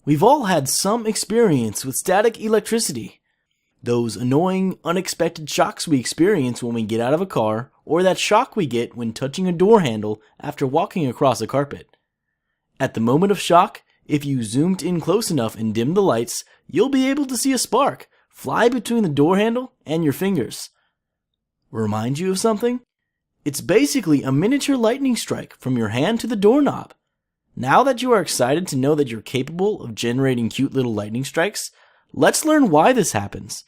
We've all had some experience with static electricity. Those annoying, unexpected shocks we experience when we get out of a car, or that shock we get when touching a door handle after walking across a carpet. At the moment of shock, if you zoomed in close enough and dimmed the lights, you'll be able to see a spark fly between the door handle and your fingers. Remind you of something? It's basically a miniature lightning strike from your hand to the doorknob. Now that you are excited to know that you're capable of generating cute little lightning strikes, let's learn why this happens.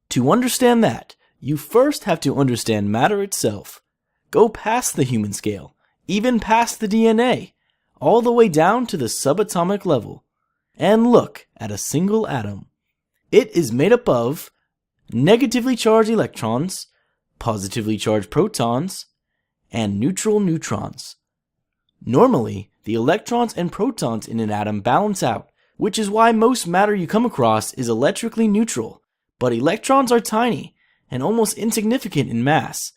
To understand that, you first have to understand matter itself. Go past the human scale, even past the DNA, all the way down to the subatomic level, and look at a single atom. It is made up of negatively charged electrons, positively charged protons, and neutral neutrons. Normally, the electrons and protons in an atom balance out, which is why most matter you come across is electrically neutral, but electrons are tiny and almost insignificant in mass.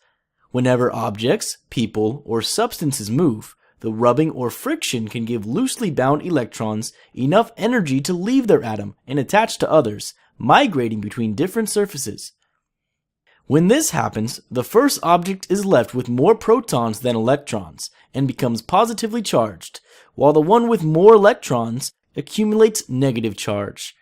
Whenever objects, people, or substances move, the rubbing or friction can give loosely bound electrons enough energy to leave their atom and attach to others, migrating between different surfaces. When this happens, the first object is left with more protons than electrons and becomes positively charged, while the one with more electrons accumulates negative charge.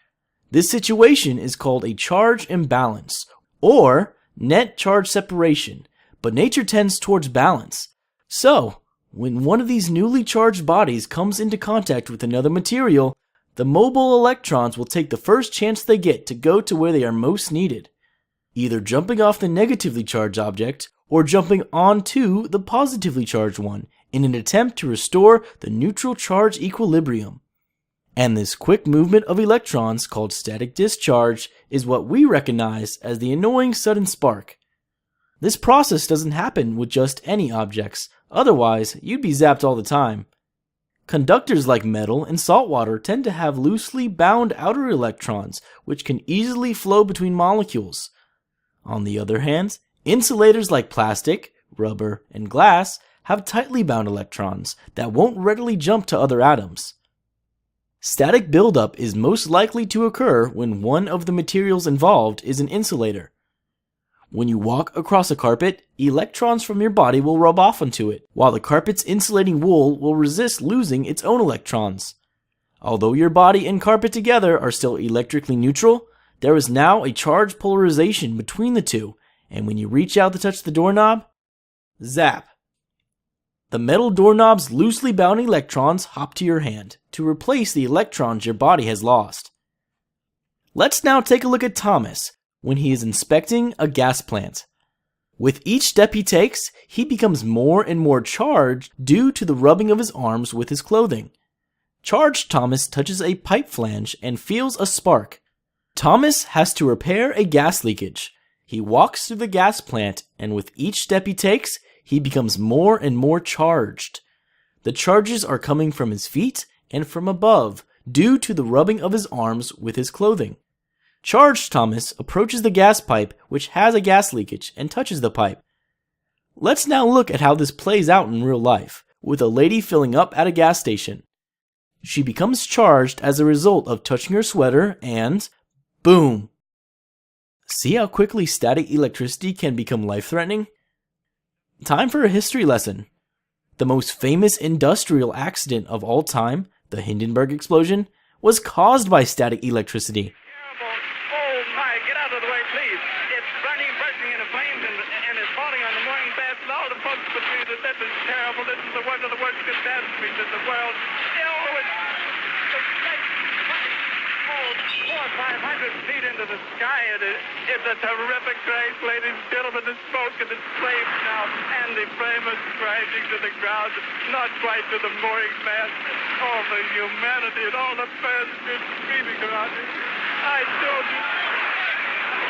This situation is called a charge imbalance, or net charge separation, but nature tends towards balance. So, when one of these newly charged bodies comes into contact with another material, the mobile electrons will take the first chance they get to go to where they are most needed, either jumping off the negatively charged object or jumping onto the positively charged one in an attempt to restore the neutral charge equilibrium. And this quick movement of electrons, called static discharge, is what we recognize as the annoying sudden spark. This process doesn't happen with just any objects, otherwise you'd be zapped all the time. Conductors like metal and salt water tend to have loosely bound outer electrons, which can easily flow between molecules. On the other hand, insulators like plastic, rubber, and glass have tightly bound electrons that won't readily jump to other atoms. Static buildup is most likely to occur when one of the materials involved is an insulator. When you walk across a carpet, electrons from your body will rub off onto it, while the carpet's insulating wool will resist losing its own electrons. Although your body and carpet together are still electrically neutral, there is now a charge polarization between the two, and when you reach out to touch the doorknob, zap! The metal doorknob's loosely bound electrons hop to your hand to replace the electrons your body has lost. Let's now take a look at Thomas when he is inspecting a gas plant. With each step he takes, he becomes more and more charged due to the rubbing of his arms with his clothing. Charged Thomas touches a pipe flange and feels a spark. Thomas has to repair a gas leakage. He walks through the gas plant, and with each step he takes, he becomes more and more charged. The charges are coming from his feet and from above due to the rubbing of his arms with his clothing. Charged Thomas approaches the gas pipe, which has a gas leakage, and touches the pipe. Let's now look at how this plays out in real life, with a lady filling up at a gas station. She becomes charged as a result of touching her sweater and boom! See how quickly static electricity can become life-threatening? Time for a history lesson. The most famous industrial accident of all time, the Hindenburg explosion, was caused by static electricity. Oh my, get out of the way, please. It's burning, bursting into flames, and it's falling on the morning baths, and all the folks between us. This is terrible. This is one of the worst catastrophes in the world. Oh, it's like 400 or 500 feet into the sky, and it's a terrific crash, ladies and gentlemen. The smoke and the flames now, and the flame is crashing to the ground, not quite to the mooring mast. All the humanity and all the passengers screaming around it. I told you.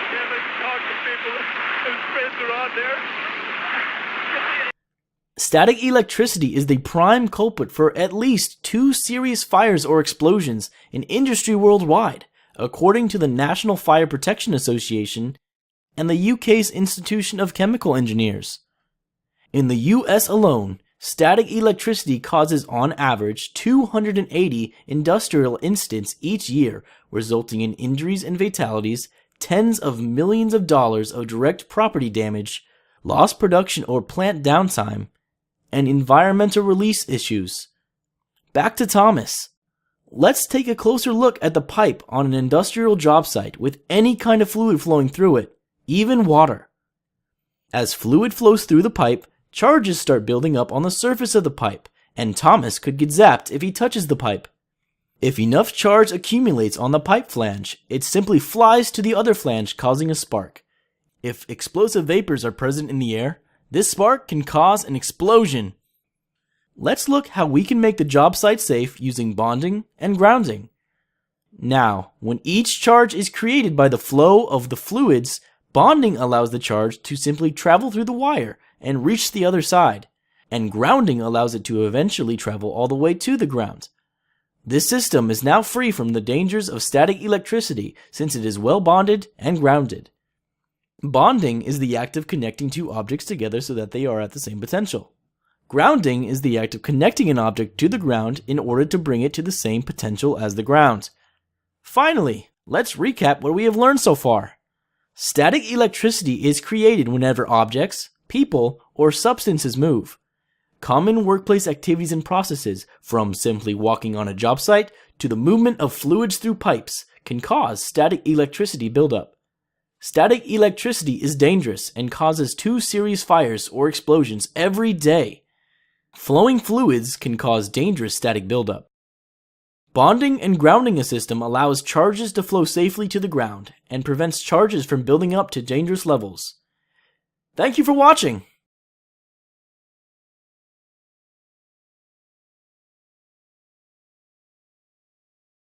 Can't even talk to people. His friends are on there. Static electricity is the prime culprit for at least 2 serious fires or explosions in industry worldwide, according to the National Fire Protection Association and the UK's Institution of Chemical Engineers. In the US alone, Static electricity causes on average 280 industrial incidents each year, resulting in injuries and fatalities, tens of millions of dollars of direct property damage, lost production or plant downtime, and environmental release issues. Back to Thomas. Let's take a closer look at the pipe on an industrial job site with any kind of fluid flowing through it, even water. As fluid flows through the pipe, charges start building up on the surface of the pipe, and Thomas could get zapped if he touches the pipe. If enough charge accumulates on the pipe flange, it simply flies to the other flange, causing a spark. If explosive vapors are present in the air, this spark can cause an explosion. Let's look how we can make the job site safe using bonding and grounding. Now, when each charge is created by the flow of the fluids, bonding allows the charge to simply travel through the wire and reach the other side, and grounding allows it to eventually travel all the way to the ground. This system is now free from the dangers of static electricity since it is well bonded and grounded. Bonding is the act of connecting two objects together so that they are at the same potential. Grounding is the act of connecting an object to the ground in order to bring it to the same potential as the ground. Finally, let's recap what we have learned so far. Static electricity is created whenever objects, people, or substances move. Common workplace activities and processes, from simply walking on a job site to the movement of fluids through pipes, can cause static electricity buildup. Static electricity is dangerous and causes 2 serious fires or explosions every day. Flowing fluids can cause dangerous static buildup. Bonding and grounding a system allows charges to flow safely to the ground and prevents charges from building up to dangerous levels. Thank you for watching.